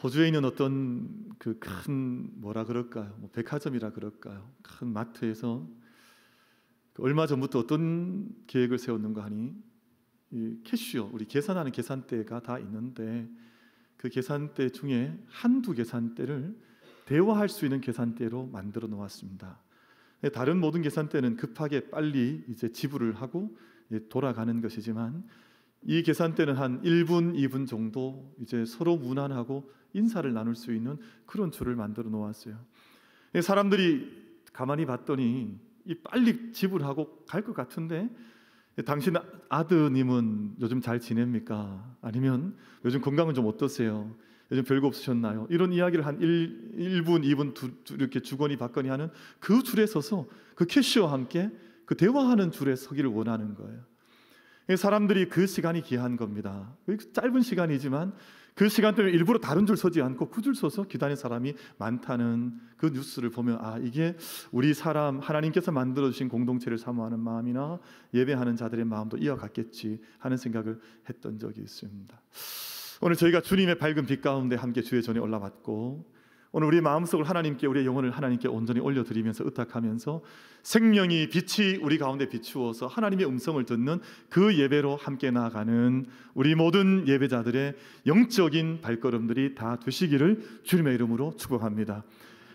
호주에 있는 어떤 그 큰 뭐라 그럴까요? 뭐 백화점이라 그럴까요? 큰 마트에서 얼마 전부터 어떤 계획을 세웠는가 하니 이 캐시어, 우리 계산하는 계산대가 다 있는데 그 계산대 중에 한두 계산대를 대화할 수 있는 계산대로 만들어 놓았습니다. 다른 모든 계산대는 급하게 빨리 이제 지불을 하고 돌아가는 것이지만 이 계산대는 한 1분, 2분 정도 이제 서로 무난하고 인사를 나눌 수 있는 그런 줄을 만들어 놓았어요. 사람들이 가만히 봤더니 이 빨리 지불하고 갈 것 같은데 당신 아드님은 요즘 잘 지냅니까? 아니면 요즘 건강은 좀 어떠세요? 요즘 별거 없으셨나요? 이런 이야기를 한 1분, 2분 이렇게 주거니 받거니 하는 그 줄에 서서 그 캐시어와 함께 그 대화하는 줄에 서기를 원하는 거예요. 사람들이 그 시간이 귀한 겁니다. 짧은 시간이지만 그 시간 때문에 일부러 다른 줄 서지 않고 그 줄 서서 기다리는 사람이 많다는 그 뉴스를 보면 이게 우리 사람 하나님께서 만들어주신 공동체를 사모하는 마음이나 예배하는 자들의 마음도 이어갔겠지 하는 생각을 했던 적이 있습니다. 오늘 저희가 주님의 밝은 빛 가운데 함께 주의 전에 올라왔고 오늘 우리 마음속을 하나님께, 우리의 영혼을 하나님께 온전히 올려드리면서 의탁하면서 생명이 빛이 우리 가운데 비추어서 하나님의 음성을 듣는 그 예배로 함께 나아가는 우리 모든 예배자들의 영적인 발걸음들이 다 되시기를 주님의 이름으로 축복합니다.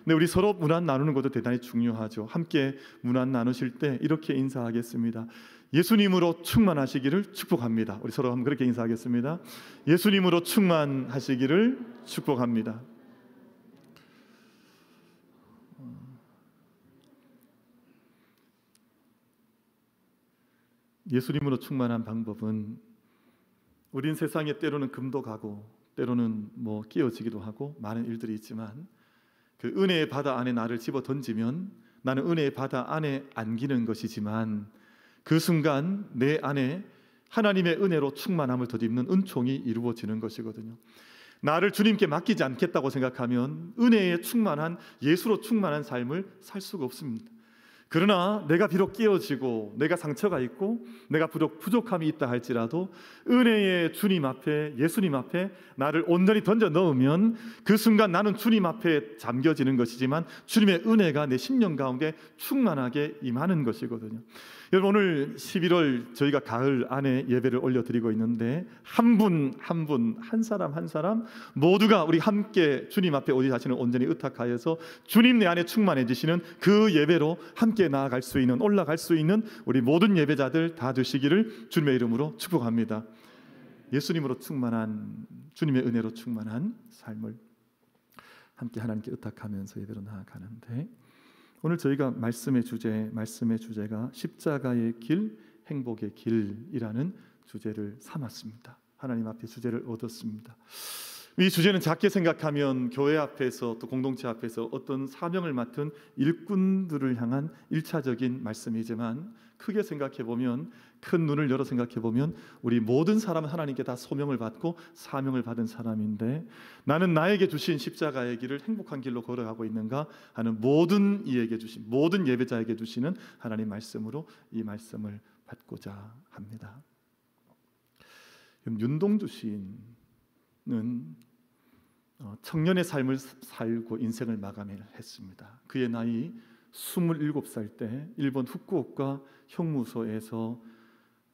근데 우리 서로 문안 나누는 것도 대단히 중요하죠. 함께 문안 나누실 때 이렇게 인사하겠습니다. 예수님으로 충만하시기를 축복합니다. 우리 서로 한번 그렇게 인사하겠습니다. 예수님으로 충만하시기를 축복합니다. 예수님으로 충만한 방법은 우린 세상에 때로는 금도 가고 때로는 뭐 깨어지기도 하고 많은 일들이 있지만 그 은혜의 바다 안에 나를 집어 던지면 나는 은혜의 바다 안에 안기는 것이지만 그 순간 내 안에 하나님의 은혜로 충만함을 덧입는 은총이 이루어지는 것이거든요. 나를 주님께 맡기지 않겠다고 생각하면 은혜에 충만한, 예수로 충만한 삶을 살 수가 없습니다. 그러나 내가 비록 깨어지고 내가 상처가 있고 내가 비록 부족함이 있다 할지라도 은혜의 주님 앞에, 예수님 앞에 나를 온전히 던져 넣으면 그 순간 나는 주님 앞에 잠겨지는 것이지만 주님의 은혜가 내 심령 가운데 충만하게 임하는 것이거든요. 여러분, 오늘 11월 저희가 가을 안에 예배를 올려드리고 있는데 한 분 한 분, 한 사람 한 사람 모두가 우리 함께 주님 앞에 우리 자신을 온전히 의탁하여서 주님 내 안에 충만해지시는 그 예배로 함께 나아갈 수 있는, 올라갈 수 있는 우리 모든 예배자들 다 되시기를 주님의 이름으로 축복합니다. 예수님으로 충만한, 주님의 은혜로 충만한 삶을 함께 하나님께 의탁하면서 예배로 나아가는데 오늘 저희가 말씀의 주제가 십자가의 길, 행복의 길이라는 주제를 삼았습니다. 하나님 앞에 주제를 얻었습니다. 이 주제는 작게 생각하면 교회 앞에서 또 공동체 앞에서 어떤 사명을 맡은 일꾼들을 향한 1차적인 말씀이지만 크게 생각해보면, 큰 눈을 열어 생각해보면 우리 모든 사람은 하나님께 다 소명을 받고 사명을 받은 사람인데 나는 나에게 주신 십자가의 길을 행복한 길로 걸어가고 있는가 하는 모든 이에게 주신, 모든 예배자에게 주시는 하나님 말씀으로 이 말씀을 받고자 합니다. 윤동주 시인은 청년의 삶을 살고 인생을 마감했습니다. 그의 나이 27살 때 일본 후쿠오카 형무소에서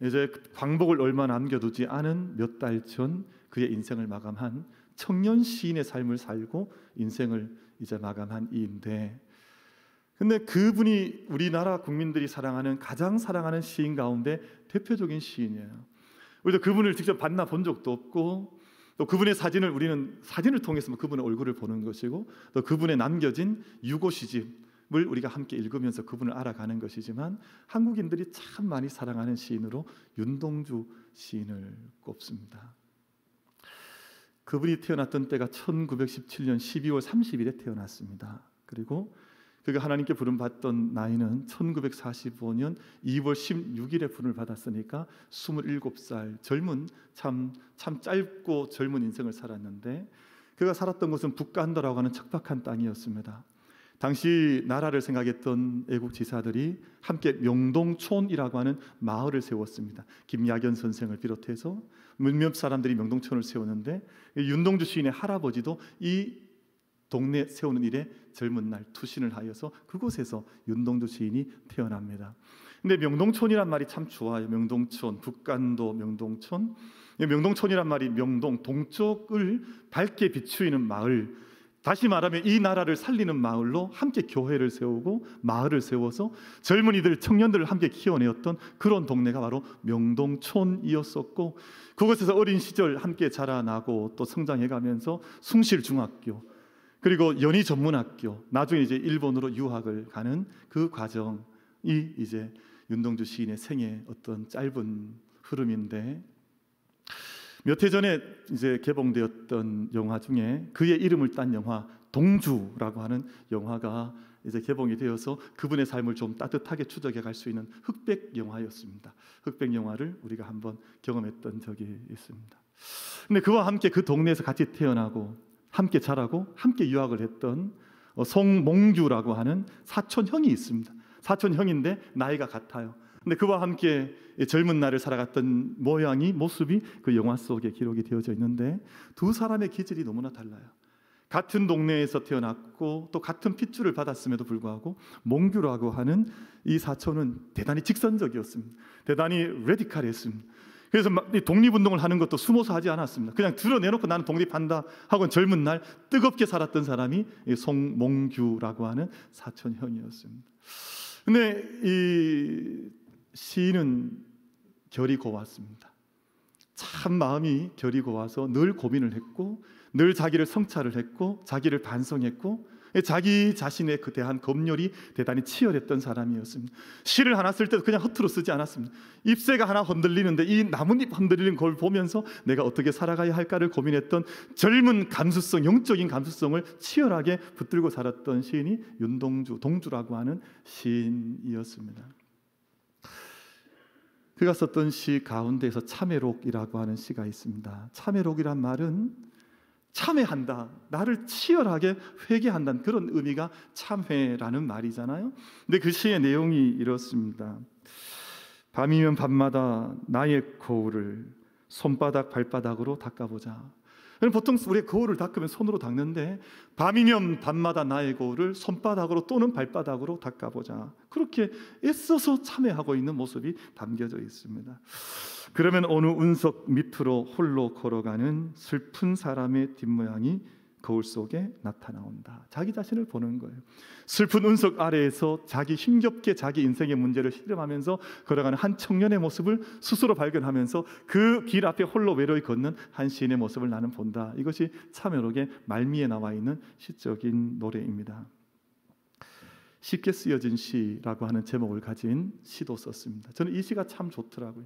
이제 광복을 얼마 남겨두지 않은 몇 달 전 그의 인생을 마감한 청년 시인의 삶을 살고 인생을 이제 마감한 이인데, 근데 그분이 우리나라 국민들이 사랑하는, 가장 사랑하는 시인 가운데 대표적인 시인이에요. 우리도 그분을 직접 만나 본 적도 없고 또 그분의 사진을 우리는 사진을 통해서 그분의 얼굴을 보는 것이고 또 그분의 남겨진 유고 시집을 우리가 함께 읽으면서 그분을 알아가는 것이지만 한국인들이 참 많이 사랑하는 시인으로 윤동주 시인을 꼽습니다. 그분이 태어났던 때가 1917년 12월 30일에 태어났습니다. 그리고 그가 하나님께 부름받던 나이는 1945년 2월 16일에 부름을 받았으니까 27살, 젊은, 참 짧고 젊은 인생을 살았는데 그가 살았던 곳은 북간도라고 하는 척박한 땅이었습니다. 당시 나라를 생각했던 애국 지사들이 함께 명동촌이라고 하는 마을을 세웠습니다. 김야견 선생을 비롯해서 몇몇 사람들이 명동촌을 세웠는데 윤동주 시인의 할아버지도 이 동네 세우는 일에 젊은 날 투신을 하여서 그곳에서 윤동주 시인이 태어납니다. 근데 명동촌이란 말이 참 좋아요. 명동촌, 북간도 명동촌. 명동촌이란 말이 명동, 동쪽을 밝게 비추이는 마을, 다시 말하면 이 나라를 살리는 마을로 함께 교회를 세우고 마을을 세워서 젊은이들, 청년들을 함께 키워내었던 그런 동네가 바로 명동촌이었었고, 그곳에서 어린 시절 함께 자라나고 또 성장해가면서 숭실중학교, 그리고 연희전문학교, 나중에 이제 일본으로 유학을 가는 그 과정이 이제 윤동주 시인의 생의 어떤 짧은 흐름인데, 몇 해 전에 이제 개봉되었던 영화 중에 그의 이름을 딴 영화 동주라고 하는 영화가 이제 개봉이 되어서 그분의 삶을 좀 따뜻하게 추적해 갈 수 있는 흑백 영화였습니다. 흑백 영화를 우리가 한번 경험했던 적이 있습니다. 근데 그와 함께 그 동네에서 같이 태어나고 함께 자라고 함께 유학을 했던 송몽규라고 하는 사촌 형이 있습니다. 사촌 형인데 나이가 같아요. 근데 그와 함께 젊은 날을 살아갔던 모습이 그 영화 속에 기록이 되어져 있는데, 두 사람의 기질이 너무나 달라요. 같은 동네에서 태어났고 또 같은 핏줄을 받았음에도 불구하고 몽규라고 하는 이 사촌은 대단히 직선적이었습니다. 대단히 레디칼했습니다. 그래서 독립운동을 하는 것도 숨어서 하지 않았습니다. 그냥 드러내놓고 나는 독립한다 하고 젊은 날 뜨겁게 살았던 사람이 송몽규라고 하는 사촌 형이었습니다. 근데 이 시인은 결이 고왔습니다. 참 마음이 결이 고와서 늘 고민을 했고 늘 자기를 성찰을 했고 자기를 반성했고 자기 자신에 그 대한 검열이 대단히 치열했던 사람이었습니다. 시를 하나 쓸 때도 그냥 허투루 쓰지 않았습니다. 잎새가 하나 흔들리는데 이 나뭇잎 흔들리는 걸 보면서 내가 어떻게 살아가야 할까를 고민했던 젊은 감수성, 영적인 감수성을 치열하게 붙들고 살았던 시인이 윤동주, 동주라고 하는 시인이었습니다. 그가 썼던 시 가운데에서 참회록이라고 하는 시가 있습니다. 참회록이란 말은 참회한다, 나를 치열하게 회개한다는 그런 의미가 참회라는 말이잖아요. 근데 그 시의 내용이 이렇습니다. 밤이면 밤마다 나의 거울을 손바닥 발바닥으로 닦아보자. 보통 우리가 거울을 닦으면 손으로 닦는데 밤이면 밤마다 나의 거울을 손바닥으로 또는 발바닥으로 닦아보자. 그렇게 애써서 참회하고 있는 모습이 담겨져 있습니다. 그러면 어느 운석 밑으로 홀로 걸어가는 슬픈 사람의 뒷모양이 거울 속에 나타나온다. 자기 자신을 보는 거예요. 슬픈 운석 아래에서 자기 힘겹게 자기 인생의 문제를 실험하면서 걸어가는 한 청년의 모습을 스스로 발견하면서 그 길 앞에 홀로 외로이 걷는 한 시인의 모습을 나는 본다. 이것이 참회록의 말미에 나와 있는 시적인 노래입니다. 쉽게 쓰여진 시라고 하는 제목을 가진 시도 썼습니다. 저는 이 시가 참 좋더라고요.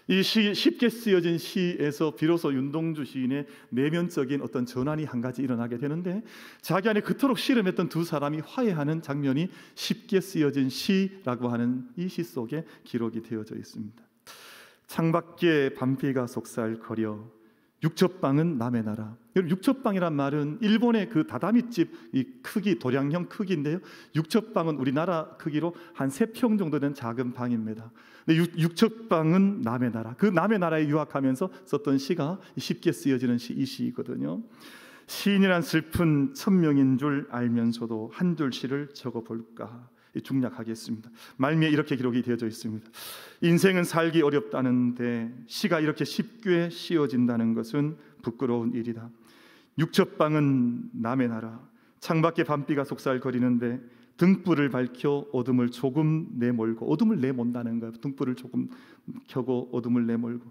이 시, 쉽게 쓰여진 시에서 비로소 윤동주 시인의 내면적인 어떤 전환이 한 가지 일어나게 되는데, 자기 안에 그토록 씨름했던 두 사람이 화해하는 장면이 쉽게 쓰여진 시라고 하는 이 시 속에 기록이 되어져 있습니다. 창밖에 밤비가 속살거려 육첩방은 남의 나라. 육첩방이란 말은 일본의 그 다다미집 이 크기, 도량형 크기인데요. 육첩방은 우리나라 크기로 한 3평 정도 된 작은 방입니다. 근데 육첩방은 남의 나라. 그 남의 나라에 유학하면서 썼던 시가 쉽게 쓰여지는 시, 이 시이거든요. 시인이란 슬픈 천명인 줄 알면서도 한 줄 시를 적어볼까. 중략하겠습니다. 말미에 이렇게 기록이 되어져 있습니다. 인생은 살기 어렵다는데 시가 이렇게 쉽게 씌워진다는 것은 부끄러운 일이다. 육첩방은 남의 나라. 창밖에 밤비가 속살거리는데 등불을 밝혀 어둠을 조금 내몰고, 어둠을 내몬다는 거예요. 등불을 조금 켜고 어둠을 내몰고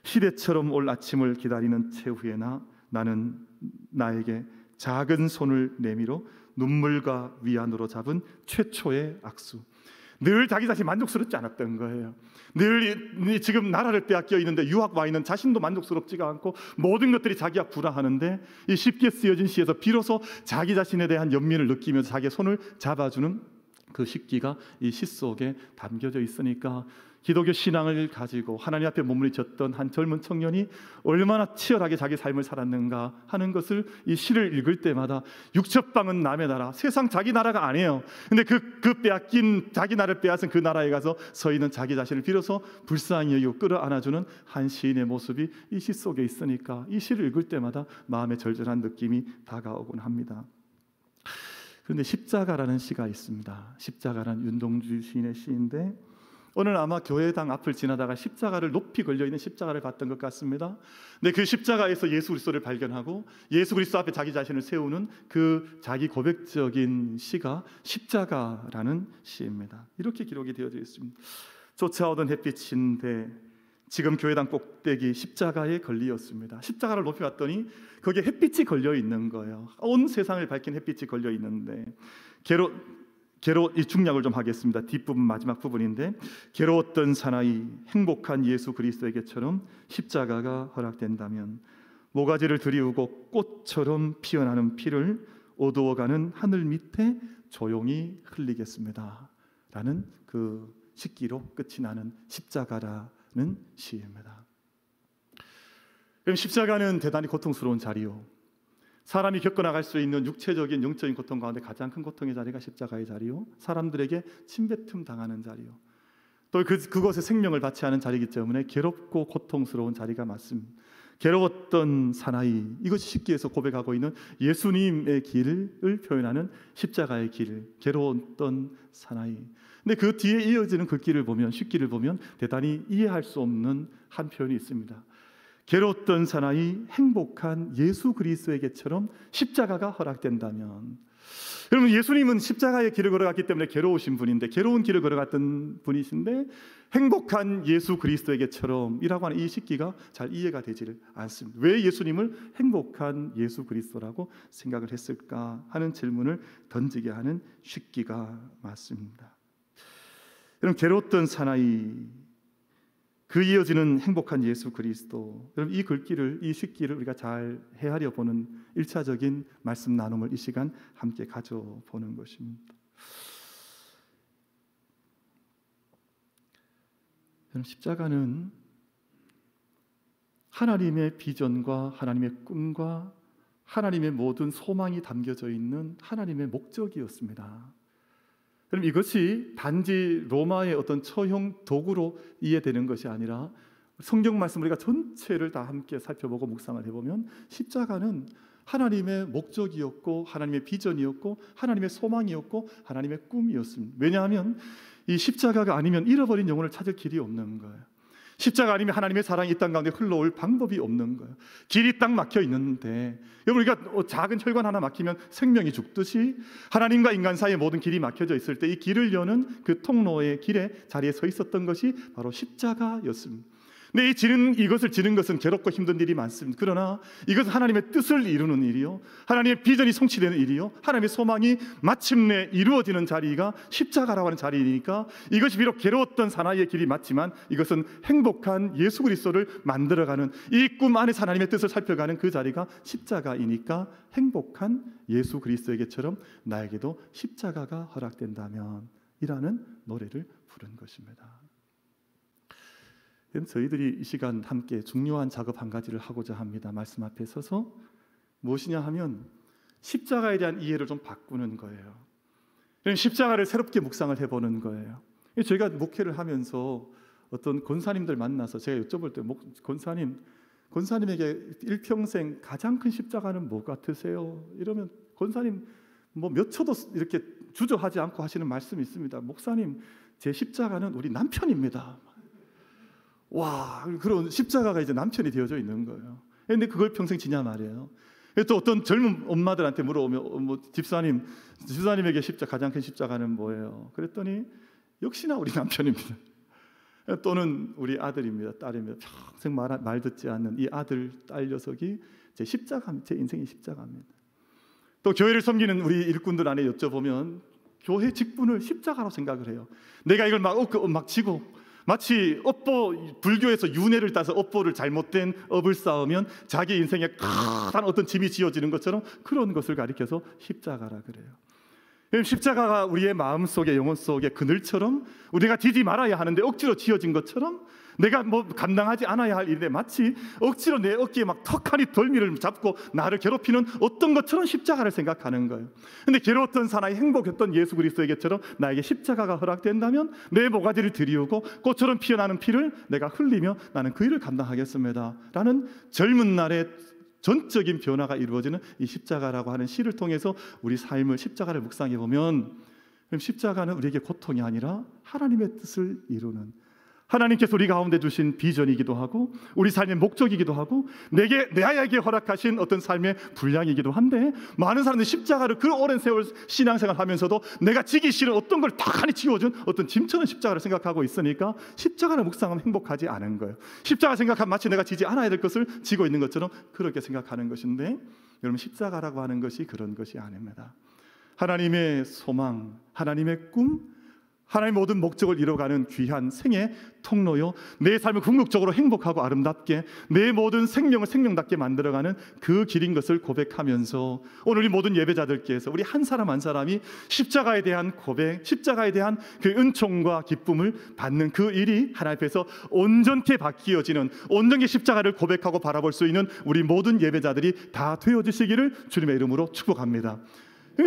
시대처럼 올 아침을 기다리는 최후에나 나는 나에게 작은 손을 내밀어 눈물과 위안으로 잡은 최초의 악수. 늘 자기 자신이 만족스럽지 않았던 거예요. 늘 지금 나라를 빼앗겨 있는데 유학 와 있는 자신도 만족스럽지가 않고 모든 것들이 자기가 불화하는데, 이 쉽게 쓰여진 시에서 비로소 자기 자신에 대한 연민을 느끼면서 자기의 손을 잡아주는 그 식기가 이 시 속에 담겨져 있으니까 기독교 신앙을 가지고 하나님 앞에 몸부림쳤던 한 젊은 청년이 얼마나 치열하게 자기 삶을 살았는가 하는 것을 이 시를 읽을 때마다 육첩방은 남의 나라, 세상 자기 나라가 아니에요. 근데 그 빼앗긴 자기 나라를 빼앗은 그 나라에 가서 서 있는 자기 자신을 비로소 불쌍히 여기고 끌어안아주는 한 시인의 모습이 이 시 속에 있으니까 이 시를 읽을 때마다 마음에 절절한 느낌이 다가오곤 합니다. 그런데 십자가라는 시가 있습니다. 십자가라는 윤동주 시인의 시인데 오늘 아마 교회당 앞을 지나다가 십자가를 높이 걸려있는 십자가를 봤던 것 같습니다. 근데 그 십자가에서 예수 그리스도를 발견하고 예수 그리스도 앞에 자기 자신을 세우는 그 자기 고백적인 시가 십자가라는 시입니다. 이렇게 기록이 되어져 있습니다. 쫓아오던 햇빛인데 지금 교회당 꼭대기 십자가에 걸리었습니다. 십자가를 높이 봤더니 거기에 햇빛이 걸려 있는 거예요. 온 세상을 밝힌 햇빛이 걸려 있는데 이 중략을 좀 하겠습니다. 뒷부분 마지막 부분인데 괴로웠던 사나이 행복한 예수 그리스도에게처럼 십자가가 허락된다면 모가지를 들이우고 꽃처럼 피어나는 피를 어두워가는 하늘 밑에 조용히 흘리겠습니다 라는 그 식기로 끝이 나는 십자가라는 시입니다. 그럼 십자가는 대단히 고통스러운 자리요, 사람이 겪어나갈 수 있는 육체적인 영적인 고통 가운데 가장 큰 고통의 자리가 십자가의 자리요, 사람들에게 침뱉음 당하는 자리요, 또 그곳에 생명을 바치 하는 자리이기 때문에 괴롭고 고통스러운 자리가 맞습니다. 괴로웠던 사나이, 이것이 십기에서 고백하고 있는 예수님의 길을 표현하는 십자가의 길, 괴로웠던 사나이. 근데 그 뒤에 이어지는 글귀를 보면, 십기를 보면 대단히 이해할 수 없는 한 표현이 있습니다. 괴로웠던 사나이 행복한 예수 그리스도에게처럼 십자가가 허락된다면, 여러분 예수님은 십자가의 길을 걸어갔기 때문에 괴로우신 분인데, 괴로운 길을 걸어갔던 분이신데 행복한 예수 그리스도에게처럼 이라고 하는 이 식기가 잘 이해가 되지를 않습니다. 왜 예수님을 행복한 예수 그리스도라고 생각을 했을까 하는 질문을 던지게 하는 식기가 맞습니다. 여러분 괴로웠던 사나이, 그 이어지는 행복한 예수 그리스도, 여러분 이 글귀를, 이 식기를 우리가 잘 헤아려 보는 1차적인 말씀 나눔을 이 시간 함께 가져보는 것입니다. 여러분 십자가는 하나님의 비전과 하나님의 꿈과 하나님의 모든 소망이 담겨져 있는 하나님의 목적이었습니다. 그럼 이것이 단지 로마의 어떤 처형 도구로 이해되는 것이 아니라 성경 말씀 우리가 전체를 다 함께 살펴보고 묵상을 해보면 십자가는 하나님의 목적이었고 하나님의 비전이었고 하나님의 소망이었고 하나님의 꿈이었습니다. 왜냐하면 이 십자가가 아니면 잃어버린 영혼을 찾을 길이 없는 거예요. 십자가 아니면 하나님의 사랑이 이 땅 가운데 흘러올 방법이 없는 거예요. 길이 딱 막혀 있는데, 여러분 우리가 작은 혈관 하나 막히면 생명이 죽듯이 하나님과 인간 사이의 모든 길이 막혀져 있을 때 이 길을 여는 그 통로의 길에 자리에 서 있었던 것이 바로 십자가였습니다. 근데 이것을 지는 것은 괴롭고 힘든 일이 많습니다. 그러나 이것은 하나님의 뜻을 이루는 일이요, 하나님의 비전이 성취되는 일이요, 하나님의 소망이 마침내 이루어지는 자리가 십자가라고 하는 자리이니까 이것이 비록 괴로웠던 사나이의 길이 맞지만 이것은 행복한 예수 그리스도를 만들어가는, 이 꿈 안에서 하나님의 뜻을 살펴가는 그 자리가 십자가이니까 행복한 예수 그리스도에게처럼 나에게도 십자가가 허락된다면 이라는 노래를 부른 것입니다. 저희들이 이 시간 함께 중요한 작업 한 가지를 하고자 합니다. 말씀 앞에 서서 무엇이냐 하면 십자가에 대한 이해를 좀 바꾸는 거예요. 십자가를 새롭게 묵상을 해보는 거예요. 저희가 목회를 하면서 어떤 권사님들 만나서 제가 여쭤볼 때, 권사님에게 일평생 가장 큰 십자가는 뭐 같으세요? 이러면 권사님 뭐 몇 초도 이렇게 주저하지 않고 하시는 말씀이 있습니다. 목사님, 제 십자가는 우리 남편입니다. 와, 그런 십자가가 이제 남편이 되어져 있는 거예요. 그런데 그걸 평생 지냐 말이에요. 또 어떤 젊은 엄마들한테 물어보면 집사님에게 가장 큰 십자가는 뭐예요? 그랬더니 역시나 우리 남편입니다. 또는 우리 아들입니다, 딸입니다. 평생 말 듣지 않는 이 아들, 딸 녀석이 제 인생의 십자가입니다. 또 교회를 섬기는 우리 일꾼들 안에 여쭤보면 교회 직분을 십자가로 생각을 해요. 내가 이걸 막 지고, 마치 불교에서 윤회를 따서 업보를 잘못된 업을 쌓으면 자기 인생에 큰 어떤 짐이 지어지는 것처럼 그런 것을 가리켜서 십자가라 그래요. 십자가가 우리의 마음속에 영혼 속에 그늘처럼 우리가 지지 말아야 하는데 억지로 지어진 것처럼 내가 뭐 감당하지 않아야 할 일인데 마치 억지로 내 어깨에 막 턱하니 덜미를 잡고 나를 괴롭히는 어떤 것처럼 십자가를 생각하는 거예요. 근데 괴로웠던 사나이 행복했던 예수 그리스도에게처럼 나에게 십자가가 허락된다면 내 모가지를 들이우고 꽃처럼 피어나는 피를 내가 흘리며 나는 그 일을 감당하겠습니다 라는 젊은 날의 전적인 변화가 이루어지는 이 십자가라고 하는 시를 통해서 우리 삶을 십자가를 묵상해 보면 십자가는 우리에게 고통이 아니라 하나님의 뜻을 이루는 하나님께서 우리 가운데 주신 비전이기도 하고 우리 삶의 목적이기도 하고 내게 허락하신 어떤 삶의 분량이기도 한데 많은 사람들이 십자가를 그 오랜 세월 신앙생활 하면서도 내가 지기 싫은 어떤 걸 탁하니 지워준 어떤 짐처럼 십자가를 생각하고 있으니까 십자가를 묵상하면 행복하지 않은 거예요. 십자가 생각하면 마치 내가 지지 않아야 될 것을 지고 있는 것처럼 그렇게 생각하는 것인데 여러분 십자가라고 하는 것이 그런 것이 아닙니다. 하나님의 소망, 하나님의 꿈, 하나님의 모든 목적을 이뤄가는 귀한 생의 통로요, 내 삶을 궁극적으로 행복하고 아름답게 내 모든 생명을 생명답게 만들어가는 그 길인 것을 고백하면서 오늘 우리 모든 예배자들께서 우리 한 사람 한 사람이 십자가에 대한 고백, 십자가에 대한 그 은총과 기쁨을 받는 그 일이 하나님 앞에서 온전케 바뀌어지는, 온전히 십자가를 고백하고 바라볼 수 있는 우리 모든 예배자들이 다 되어주시기를 주님의 이름으로 축복합니다.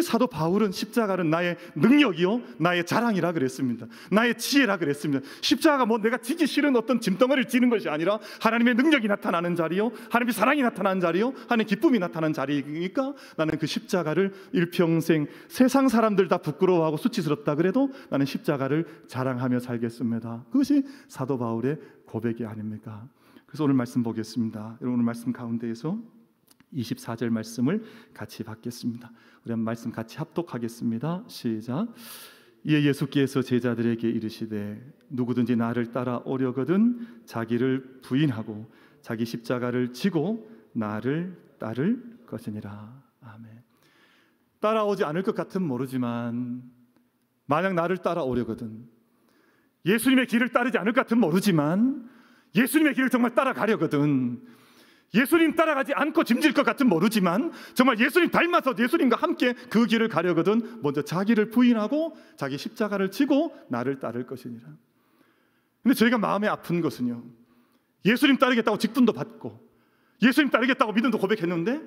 사도 바울은 십자가는 나의 능력이요 나의 자랑이라 그랬습니다. 나의 지혜라 그랬습니다. 십자가가 뭐 내가 지기 싫은 어떤 짐덩어리를 지는 것이 아니라 하나님의 능력이 나타나는 자리요, 하나님의 사랑이 나타나는 자리요, 하나님의 기쁨이 나타나는 자리니까 나는 그 십자가를 일평생 세상 사람들 다 부끄러워하고 수치스럽다 그래도 나는 십자가를 자랑하며 살겠습니다. 그것이 사도 바울의 고백이 아닙니까? 그래서 오늘 말씀 보겠습니다. 여러분 오늘 말씀 가운데에서 24절 말씀을 같이 받겠습니다. 우리 한번 말씀 같이 합독하겠습니다. 시작. 이에 예수께서 제자들에게 이르시되 누구든지 나를 따라오려거든 자기를 부인하고 자기 십자가를 지고 나를 따를 것이니라. 아멘. 따라오지 않을 것 같으면 모르지만 만약 나를 따라오려거든, 예수님의 길을 따르지 않을 것 같으면 모르지만 예수님의 길을 정말 따라가려거든, 예수님 따라가지 않고 짐질 것 같은 모르지만 정말 예수님 닮아서 예수님과 함께 그 길을 가려거든 먼저 자기를 부인하고 자기 십자가를 지고 나를 따를 것이니라. 근데 저희가 마음에 아픈 것은요, 예수님 따르겠다고 직분도 받고 예수님 따르겠다고 믿음도 고백했는데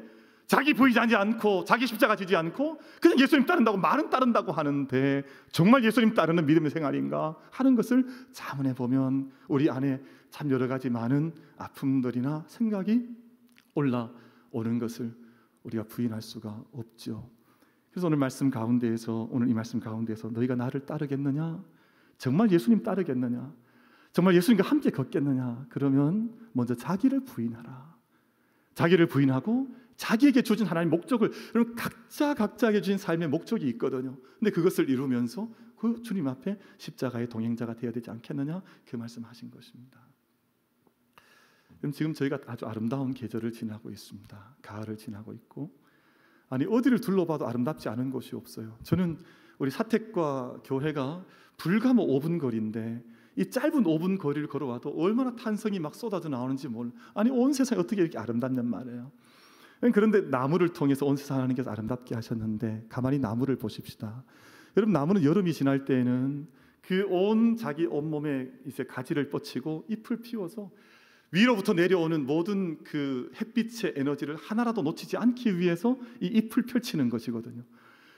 자기 부인하지 않고 자기 십자가 지지 않고 그냥 예수님 따른다고 말은 따른다고 하는데 정말 예수님 따르는 믿음의 생활인가 하는 것을 자문해 보면 우리 안에 참 여러 가지 많은 아픔들이나 생각이 올라오는 것을 우리가 부인할 수가 없죠. 그래서 오늘 말씀 가운데에서, 오늘 이 말씀 가운데에서 너희가 나를 따르겠느냐, 정말 예수님 따르겠느냐, 정말 예수님과 함께 걷겠느냐, 그러면 먼저 자기를 부인하라. 자기를 부인하고 자기에게 주어진 하나님의 목적을, 여러분 각자에게 주신 삶의 목적이 있거든요. 근데 그것을 이루면서 그 주님 앞에 십자가의 동행자가 되어야 되지 않겠느냐, 그 말씀하신 것입니다. 그럼 지금 저희가 아주 아름다운 계절을 지나고 있습니다. 가을을 지나고 있고, 아니 어디를 둘러봐도 아름답지 않은 곳이 없어요. 저는 우리 사택과 교회가 불과 뭐 5분 거리인데 이 짧은 5분 거리를 걸어와도 얼마나 탄성이 막 쏟아져 나오는지 몰라. 아니 온 세상이 어떻게 이렇게 아름답냔 말이에요. 그런데 나무를 통해서 온 세상 하나님께서 아름답게 하셨는데 가만히 나무를 보십시다. 여러분 나무는 여름이 지날 때에는 그 온 자기 온몸에 이제 가지를 뻗치고 잎을 피워서 위로부터 내려오는 모든 그 햇빛의 에너지를 하나라도 놓치지 않기 위해서 이 잎을 펼치는 것이거든요.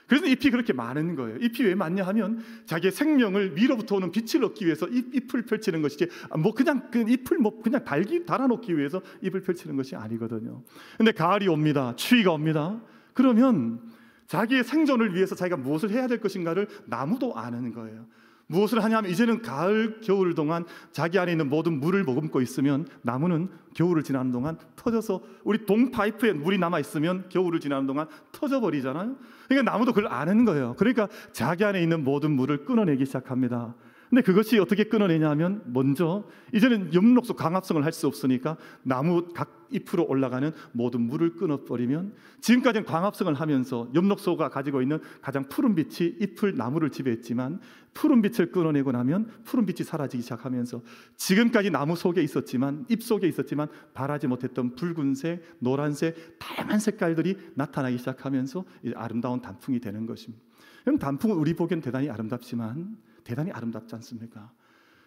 그래서 잎이 그렇게 많은 거예요. 잎이 왜 많냐 하면 자기의 생명을 위로부터 오는 빛을 얻기 위해서 잎을 펼치는 것이지 뭐 그냥 그 잎을 뭐 그냥 달아놓기 위해서 잎을 펼치는 것이 아니거든요. 근데 가을이 옵니다. 추위가 옵니다. 그러면 자기의 생존을 위해서 자기가 무엇을 해야 될 것인가를 나무도 아는 거예요. 무엇을 하냐면 이제는 가을, 겨울 동안 자기 안에 있는 모든 물을 머금고 있으면 나무는 겨울을 지나는 동안 터져서, 우리 동파이프에 물이 남아있으면 겨울을 지나는 동안 터져버리잖아요. 그러니까 나무도 그걸 아는 거예요. 그러니까 자기 안에 있는 모든 물을 끊어내기 시작합니다. 근데 그것이 어떻게 끊어내냐 하면 먼저 이제는 엽록소 광합성을 할 수 없으니까 나무 각 잎으로 올라가는 모든 물을 끊어버리면, 지금까지는 광합성을 하면서 엽록소가 가지고 있는 가장 푸른 빛이 잎을, 나무를 지배했지만 푸른 빛을 끊어내고 나면 푸른 빛이 사라지기 시작하면서 지금까지 나무 속에 있었지만, 잎 속에 있었지만 바라지 못했던 붉은색, 노란색, 다양한 색깔들이 나타나기 시작하면서 이제 아름다운 단풍이 되는 것입니다. 그럼 단풍은 우리 보기엔 대단히 아름답지만 대단히 아름답지 않습니까?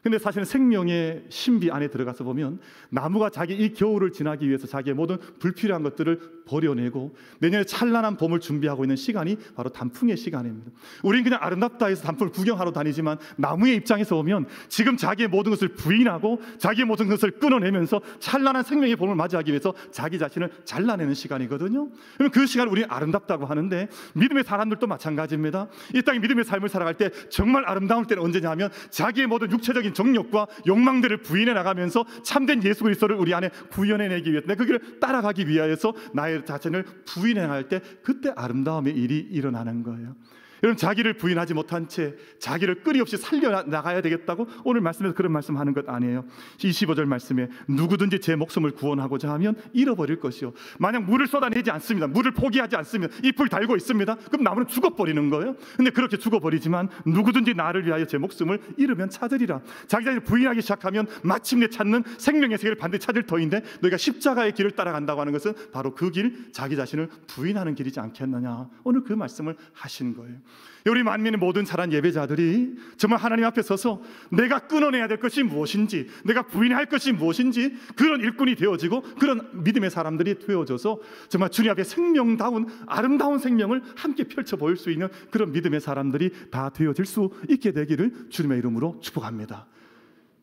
근데 사실은 생명의 신비 안에 들어가서 보면 나무가 자기 이 겨울을 지나기 위해서 자기의 모든 불필요한 것들을 버려내고 내년에 찬란한 봄을 준비하고 있는 시간이 바로 단풍의 시간입니다. 우리는 그냥 아름답다 해서 단풍을 구경하러 다니지만 나무의 입장에서 보면 지금 자기의 모든 것을 부인하고 자기의 모든 것을 끊어내면서 찬란한 생명의 봄을 맞이하기 위해서 자기 자신을 잘라내는 시간이거든요. 그럼 그 시간을 우리는 아름답다고 하는데 믿음의 사람들도 마찬가지입니다. 이 땅에 믿음의 삶을 살아갈 때 정말 아름다울 때는 언제냐면 자기의 모든 육체적인 정욕과 욕망들을 부인해 나가면서 참된 예수 그리스도를 우리 안에 구현해내기 위해서 그 길을 따라가기 위하여서 나의 자신을 부인해 나갈 때 그때 아름다움의 일이 일어나는 거예요. 여러분, 자기를 부인하지 못한 채 자기를 끊임없이 살려나가야 되겠다고 오늘 말씀에서 그런 말씀하는 것 아니에요. 25절 말씀에 누구든지 제 목숨을 구원하고자 하면 잃어버릴 것이요, 만약 물을 쏟아내지 않습니다, 물을 포기하지 않습니다, 잎을 달고 있습니다, 그럼 나무는 죽어버리는 거예요. 근데 그렇게 죽어버리지만 누구든지 나를 위하여 제 목숨을 잃으면 찾으리라. 자기 자신을 부인하기 시작하면 마침내 찾는 생명의 세계를 반드시 찾을 터인데 너희가 십자가의 길을 따라간다고 하는 것은 바로 그 길, 자기 자신을 부인하는 길이지 않겠느냐. 오늘 그 말씀을 하신 거예요. 우리 만민의 모든 자란 예배자들이 정말 하나님 앞에 서서 내가 끊어내야 될 것이 무엇인지, 내가 부인할 것이 무엇인지 그런 일꾼이 되어지고 그런 믿음의 사람들이 되어져서 정말 주님 앞에 생명다운 아름다운 생명을 함께 펼쳐 보일 수 있는 그런 믿음의 사람들이 다 되어질 수 있게 되기를 주님의 이름으로 축복합니다.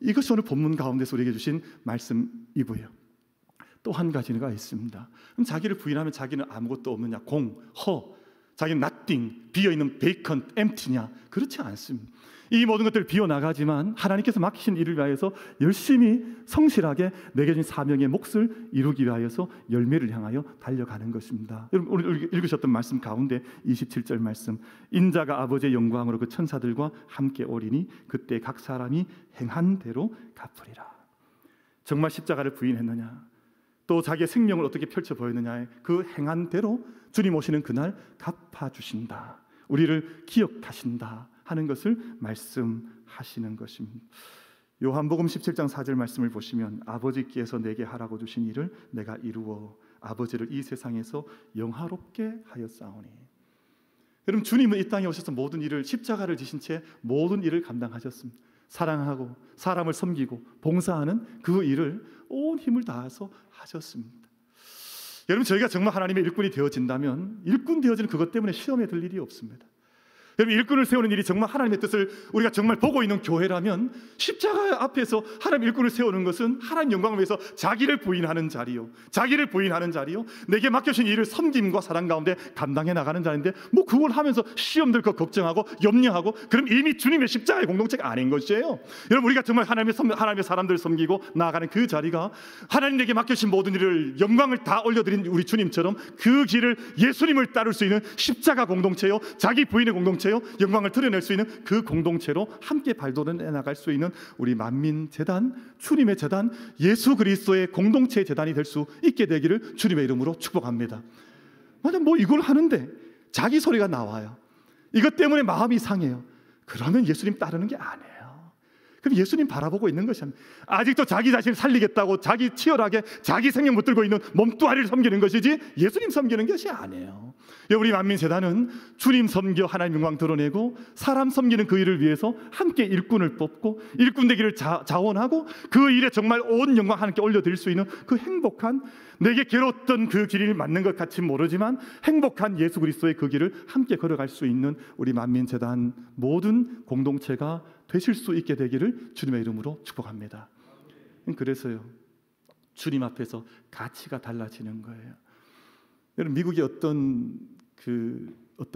이것이 오늘 본문 가운데서 우리에게 주신 말씀이고요. 또 한 가지가 있습니다. 그럼 자기를 부인하면 자기는 아무것도 없느냐, 공, 허, 자기는 nothing, 비어있는 베이컨, empty냐? 그렇지 않습니다. 이 모든 것들을 비워나가지만 하나님께서 맡기신 일을 위하여서 열심히 성실하게 내게 주신 사명의 몫을 이루기 위하여서 열매를 향하여 달려가는 것입니다. 여러분, 오늘 읽으셨던 말씀 가운데 27절 말씀, 인자가 아버지의 영광으로 그 천사들과 함께 오리니 그때 각 사람이 행한 대로 갚으리라. 정말 십자가를 부인했느냐, 또 자기의 생명을 어떻게 펼쳐 보였느냐에 그 행한 대로 주님 오시는 그날 갚아주신다, 우리를 기억하신다 하는 것을 말씀하시는 것입니다. 요한복음 17장 4절 말씀을 보시면 아버지께서 내게 하라고 주신 일을 내가 이루어 아버지를 이 세상에서 영화롭게 하였사오니. 여러분, 주님은 이 땅에 오셔서 모든 일을, 십자가를 지신 채 모든 일을 감당하셨습니다. 사랑하고 사람을 섬기고 봉사하는 그 일을 온 힘을 다해서 하셨습니다. 여러분, 저희가 정말 하나님의 일꾼이 되어진다면 일꾼 되어지는 그것 때문에 시험에 들 일이 없습니다. 여러분, 일꾼을 세우는 일이 정말 하나님의 뜻을 우리가 정말 보고 있는 교회라면 십자가 앞에서 하나님 일꾼을 세우는 것은 하나님 영광을 위해서 자기를 부인하는 자리요, 자기를 부인하는 자리요, 내게 맡겨진 일을 섬김과 사랑 가운데 감당해 나가는 자리인데 뭐 그걸 하면서 시험들 거 걱정하고 염려하고 그럼 이미 주님의 십자가의 공동체가 아닌 것이에요. 여러분, 우리가 정말 하나님의 사람들을 섬기고 나아가는 그 자리가 하나님 내게 맡겨진 모든 일을 영광을 다 올려드린 우리 주님처럼 그 길을 예수님을 따를 수 있는 십자가 공동체요, 자기 부인의 공동체, 영광을 드러낼 수 있는 그 공동체로 함께 발돋움해 나갈 수 있는 우리 만민 재단, 주님의 재단, 예수 그리스도의 공동체의 재단이 될 수 있게 되기를 주님의 이름으로 축복합니다. 만약 뭐 이걸 하는데 자기 소리가 나와요, 이것 때문에 마음이 상해요, 그러면 예수님 따르는 게 아니에요. 그럼 예수님 바라보고 있는 것이 아닙니다. 아직도 자기 자신을 살리겠다고 자기 치열하게 자기 생명 붙들고 있는 몸뚱아리를 섬기는 것이지 예수님 섬기는 것이 아니에요. 우리 만민재단은 주님 섬겨 하나님 영광 드러내고 사람 섬기는 그 일을 위해서 함께 일꾼을 뽑고 일꾼 되기를 자원하고 그 일에 정말 온 영광 하나님께 올려드릴 수 있는 그 행복한, 내게 괴로웠던 그 길이 맞는 것 같이 모르지만 행복한 예수 그리스도의 그 길을 함께 걸어갈 수 있는 우리 만민재단 모든 공동체가 되실 수 있게 되기를 주님의 이름으로 축복합니다. 그래서요, 주님 앞에서 가치가 달라지는 거예요. 여러분, 미국의 어떤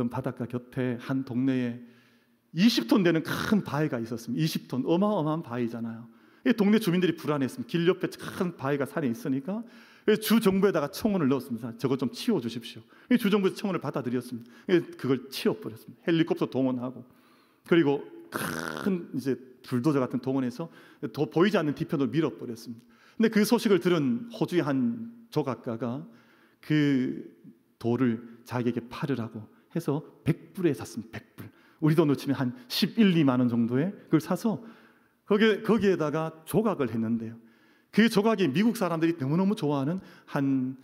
바닷가 곁에 한 동네에 20톤 되는 큰 바위가 있었습니다. 20톤, 어마어마한 바위잖아요. 동네 주민들이 불안했습니다. 길 옆에 큰 바위가 산에 있으니까 주 정부에다가 청원을 넣었습니다. 저거 좀 치워주십시오. 주 정부에서 청원을 받아들였습니다. 그걸 치워버렸습니다. 헬리콥터 동원하고, 그리고 큰 이제 불도저 같은 동원해서 더 보이지 않는 뒤편으로 밀어버렸습니다. 근데 그 소식을 들은 호주의 한 조각가가 그 돌을 자기에게 팔으라고 해서 100불에 샀습니다. 100불. 우리 돈으로 치면 한 11, 2만 원 정도에 그걸 사서 거기에다가 조각을 했는데요, 그 조각이 미국 사람들이 너무너무 좋아하는 한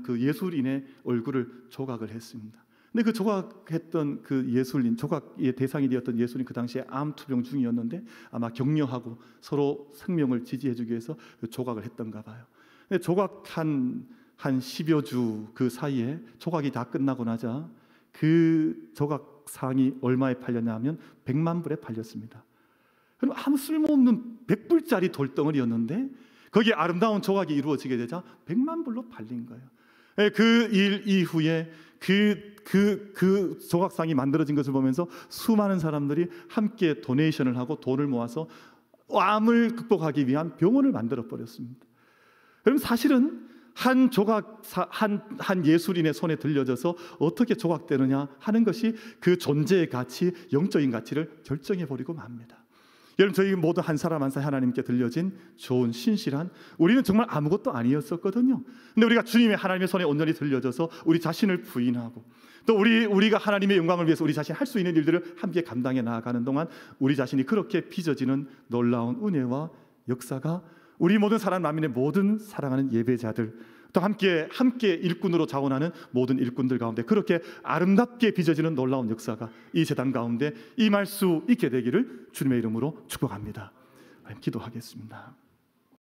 그 예술인의 얼굴을 조각을 했습니다. 근데 그 조각했던 그 예술인, 조각의 대상이 되었던 예술인 그 당시에 암 투병 중이었는데 아마 격려하고 서로 생명을 지지해주기 위해서 그 조각을 했던가 봐요. 근데 조각한 한 10여 주 그 사이에 조각이 다 끝나고 나자 그 조각상이 얼마에 팔렸냐 하면 100만 불에 팔렸습니다. 그럼 아무 쓸모없는 100불짜리 돌덩어리였는데 거기에 아름다운 조각이 이루어지게 되자 100만 불로 팔린 거예요. 그 일 이후에 그 조각상이 만들어진 것을 보면서 수많은 사람들이 함께 도네이션을 하고 돈을 모아서 암을 극복하기 위한 병원을 만들어 버렸습니다. 그럼 사실은 한 예술인의 손에 들려져서 어떻게 조각되느냐 하는 것이 그 존재의 가치, 영적인 가치를 결정해 버리고 맙니다. 여러분, 저희 모두 한 사람 한 사람 하나님께 들려진 좋은 신실한, 우리는 정말 아무것도 아니었었거든요. 근데 우리가 주님의 하나님의 손에 온전히 들려져서 우리 자신을 부인하고 또 우리가 하나님의 영광을 위해서 우리 자신이 할 수 있는 일들을 함께 감당해 나아가는 동안 우리 자신이 그렇게 빚어지는 놀라운 은혜와 역사가 우리 모든 사람 만민의 모든 사랑하는 예배자들, 또 함께 일꾼으로 자원하는 모든 일꾼들 가운데 그렇게 아름답게 빚어지는 놀라운 역사가 이 재단 가운데 임할 수 있게 되기를 주님의 이름으로 축복합니다. 기도하겠습니다.